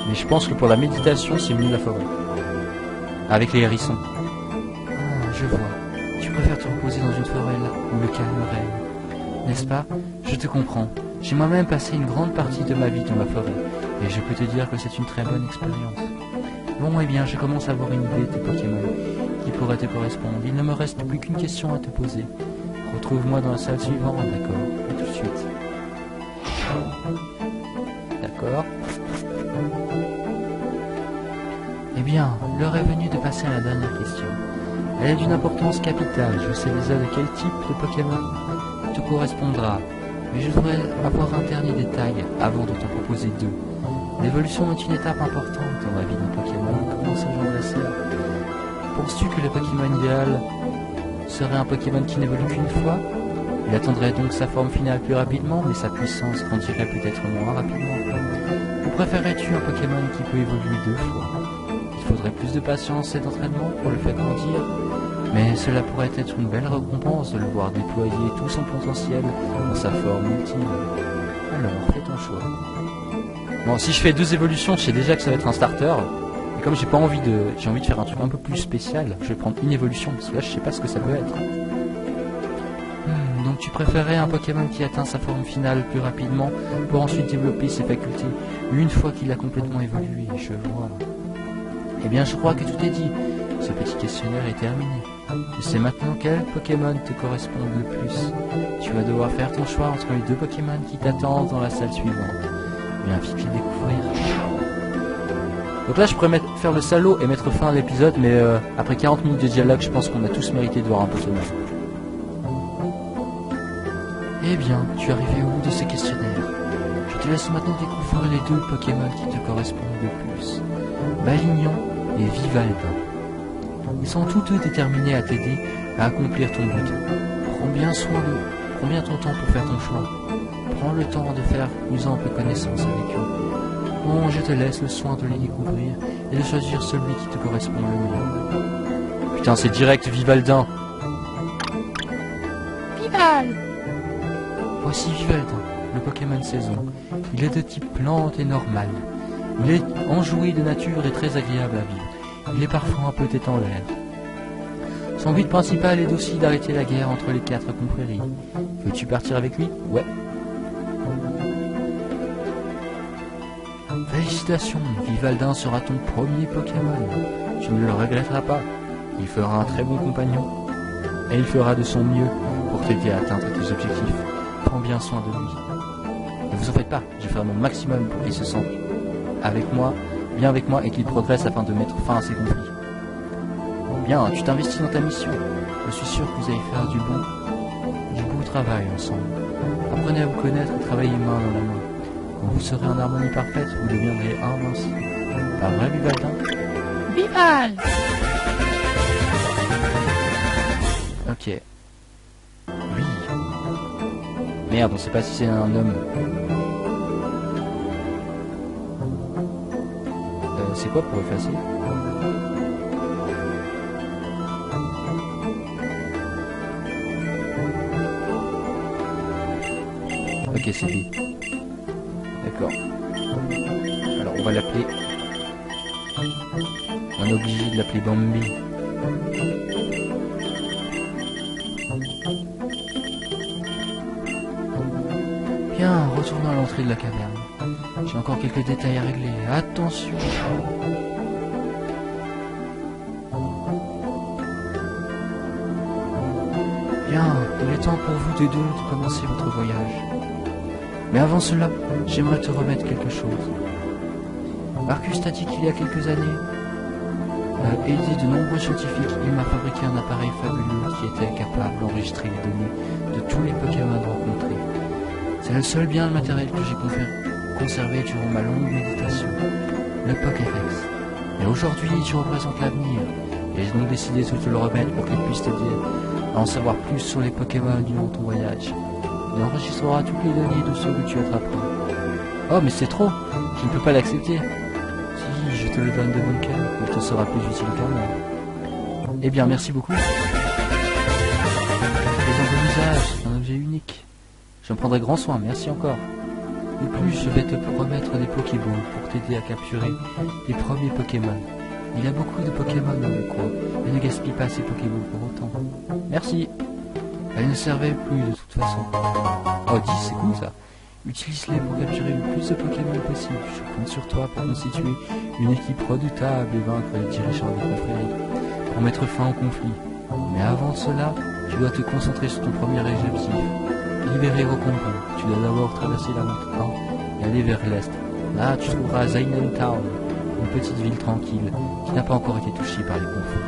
mais je pense que pour la méditation c'est mieux la forêt. Avec les hérissons. Ah, je vois. Tu préfères te reposer dans une forêt là où le calme règne, n'est-ce pas? Je te comprends. J'ai moi-même passé une grande partie de ma vie dans la forêt, et je peux te dire que c'est une très bonne expérience. Bon, eh bien, je commence à avoir une idée de tes Pokémon qui pourraient te correspondre. Il ne me reste plus qu'une question à te poser. Retrouve-moi dans la salle suivante, d'accord? À tout de suite. D'accord. Eh bien, l'heure est venue de passer à la dernière question. Elle est d'une importance capitale. Je sais déjà de quel type de Pokémon te correspondra. Mais je voudrais avoir un dernier détail avant de t'en proposer deux. L'évolution est une étape importante dans la vie d'un Pokémon. Comment s'agit ça? Penses-tu que le Pokémon idéal serait un Pokémon qui n'évolue qu'une fois? Il atteindrait donc sa forme finale plus rapidement, mais sa puissance grandirait peut-être moins rapidement. Ou préférerais-tu un Pokémon qui peut évoluer 2 fois? Il faudrait plus de patience et d'entraînement pour le faire grandir, mais cela pourrait être une belle récompense de le voir déployer tout son potentiel dans sa forme ultime. Alors, fais ton choix. Bon, si je fais 2 évolutions, je sais déjà que ça va être un starter. Et comme j'ai envie de faire un truc un peu plus spécial, je vais prendre une évolution, parce que là je sais pas ce que ça peut être. Donc tu préférais un Pokémon qui atteint sa forme finale plus rapidement pour ensuite développer ses facultés une fois qu'il a complètement évolué, je vois. Eh bien je crois que tout est dit. Ce petit questionnaire est terminé. Tu sais maintenant quel Pokémon te correspond le plus. Tu vas devoir faire ton choix entre les 2 Pokémon qui t'attendent dans la salle suivante. Bien vite les découvrir. Donc là je pourrais faire le salaud et mettre fin à l'épisode, mais après 40 minutes de dialogue, je pense qu'on a tous mérité de voir un Pokémon. Eh bien, tu es arrivé au bout de ces questionnaires. Je te laisse maintenant découvrir les 2 Pokémon qui te correspondent le plus. Malignon et Vivalda. Ils sont tous deux déterminés à t'aider à accomplir ton but. Prends bien ton temps pour faire ton choix. Prends le temps de faire plus ample connaissance avec eux. Bon, je te laisse le soin de les découvrir et de choisir celui qui te correspond le mieux. Putain, c'est direct Vivaldin. Vival! Voici Vivaldin, le Pokémon saison. Il est de type plante et normal. Il est enjoué de nature et très agréable à vivre. Il est parfois un peu tête en l'air. Son but principal est aussi d'arrêter la guerre entre les 4 confréries. Veux-tu partir avec lui? Ouais. Félicitations, Vivaldin sera ton premier Pokémon. Tu ne le regretteras pas. Il fera un très bon compagnon. Et il fera de son mieux pour t'aider à atteindre tes objectifs. Prends bien soin de lui. Ne vous en faites pas, je ferai mon maximum pour qu'il se sente bien avec moi et qu'il progresse afin de mettre fin à ces conflits. Bien, tu t'investis dans ta mission. Je suis sûr que vous allez faire du beau travail ensemble. Apprenez à vous connaître et travaillez main dans la main. Quand vous serez en harmonie parfaite, vous deviendrez invincible. Pas vrai, Vivaldin? Vival! Ok. Oui. Merde, on sait pas si c'est un homme. C'est quoi pour effacer? Ok, c'est lui. D'accord. Alors on va l'appeler. On est obligé de l'appeler Bambi. Bien, retournons à l'entrée de la caverne. J'ai encore quelques détails à régler. Attention. Bien, il est temps pour vous deux de commencer votre voyage. Mais avant cela, j'aimerais te remettre quelque chose. Marcus t'a dit qu'il y a quelques années, aidé de nombreux scientifiques, il m'a fabriqué un appareil fabuleux qui était capable d'enregistrer les données de tous les Pokémon rencontrés. C'est le seul bien de matériel que j'ai conservé durant ma longue méditation, le Pokédex. Et aujourd'hui, tu représentes l'avenir, et j'ai donc décidé de te le remettre pour qu'il puisse t'aider à en savoir plus sur les Pokémon durant ton voyage. Il enregistrera toutes les données de ceux que tu attraperas. Oh, mais c'est trop! Je ne peux pas l'accepter. Si, je te le donne de bon cœur, il te sera plus utile qu'à moi. Eh bien, merci beaucoup. Les engomisages, c'est un objet unique. J'en prendrai grand soin, merci encore. De plus, je vais te remettre des Pokéballs pour t'aider à capturer les premiers Pokémon. Il y a beaucoup de Pokémon dans le coin, et ne gaspille pas ces Pokéballs pour autant. Merci. Elles ne servaient plus de toute façon. Oh, 10, c'est cool ça. Utilise-les pour capturer le plus de Pokémon possible. Je compte sur toi pour constituer une équipe redoutable et vaincre les dirigeants des confréries, pour mettre fin au conflit. Mais avant cela, tu dois te concentrer sur ton premier objectif. Libérer Rokombo. Tu dois d'abord traverser la route 1 et aller vers l'est. Là, tu trouveras Zainen Town, une petite ville tranquille qui n'a pas encore été touchée par les conflits.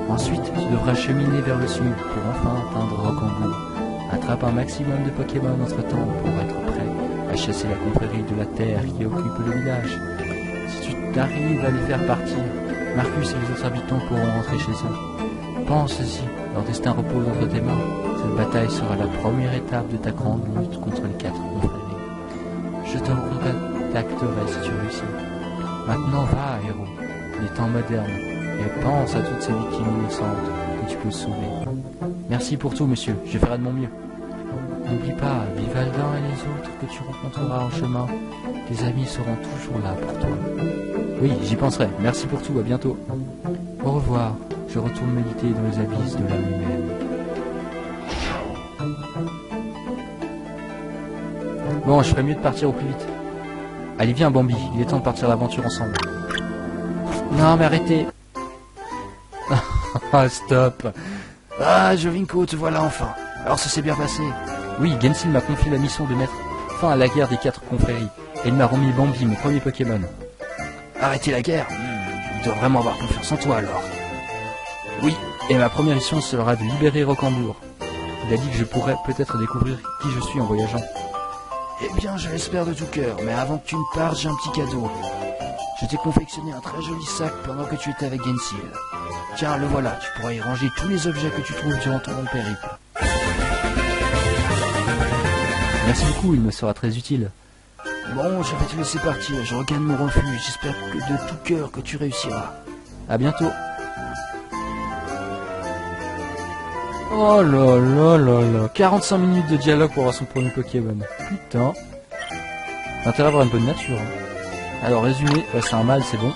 Ensuite, tu devras cheminer vers le sud pour enfin atteindre Rokombo. Attrape un maximum de Pokémon entre temps pour être prêt à chasser la confrérie de la Terre qui occupe le village. Si tu t'arrives à les faire partir, Marcus et les autres habitants pourront rentrer chez eux. Pense-y, leur destin repose entre tes mains. Cette bataille sera la première étape de ta grande lutte contre les 4 confréries. Je te recontacterai si tu réussis. Maintenant va, héros, des temps modernes, et pense à toutes ces victimes innocentes que tu peux sauver. Merci pour tout, monsieur, je ferai de mon mieux. N'oublie pas, Vivaldin et les autres que tu rencontreras en chemin, tes amis seront toujours là pour toi. Oui, j'y penserai, merci pour tout, à bientôt. Au revoir, je retourne méditer dans les abysses de l'âme humaine. Bon, je ferais mieux de partir au plus vite. Allez, viens Bambi, il est temps de partir l'aventure ensemble. Non, mais arrêtez. Ah, stop. Ah, Jovinko, te voilà enfin. Alors ça s'est bien passé. Oui, Gensil m'a confié la mission de mettre fin à la guerre des 4 confréries. Et il m'a remis Bambi, mon premier Pokémon. Arrêter la guerre? Il doit vraiment avoir confiance en toi alors. Oui, et ma première mission sera de libérer Rocambourg. Il a dit que je pourrais peut-être découvrir qui je suis en voyageant. Eh bien, je l'espère de tout cœur, mais avant que tu ne partes, j'ai un petit cadeau. Je t'ai confectionné un très joli sac pendant que tu étais avec Gensil. Tiens, le voilà, tu pourras y ranger tous les objets que tu trouves durant ton long périple. Merci beaucoup, il me sera très utile. Bon, je vais te laisser partir, je regagne mon refuge, j'espère que de tout cœur que tu réussiras. À bientôt. Oh là là là là, 45 minutes de dialogue pour avoir son premier Pokémon. Putain. T'as intérêt à avoir une bonne nature. Hein. Alors, résumé, ouais, c'est un mâle, c'est bon.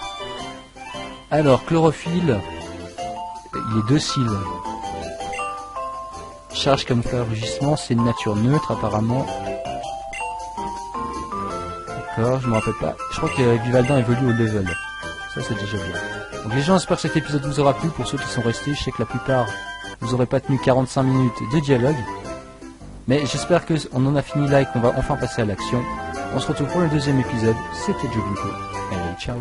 Alors, chlorophylle, il est docile. Charge camouflage rugissement, c'est une nature neutre apparemment. D'accord, je me rappelle pas. Je crois que Vivaldin évolue au level. Ça c'est déjà bien. Donc les gens, j'espère que cet épisode vous aura plu. Pour ceux qui sont restés, je sais que la plupart vous aurez pas tenu 45 minutes de dialogue. Mais j'espère qu'on en a fini là et qu'on va enfin passer à l'action. On se retrouve pour le deuxième épisode. C'était Jovinko. Allez, ciao.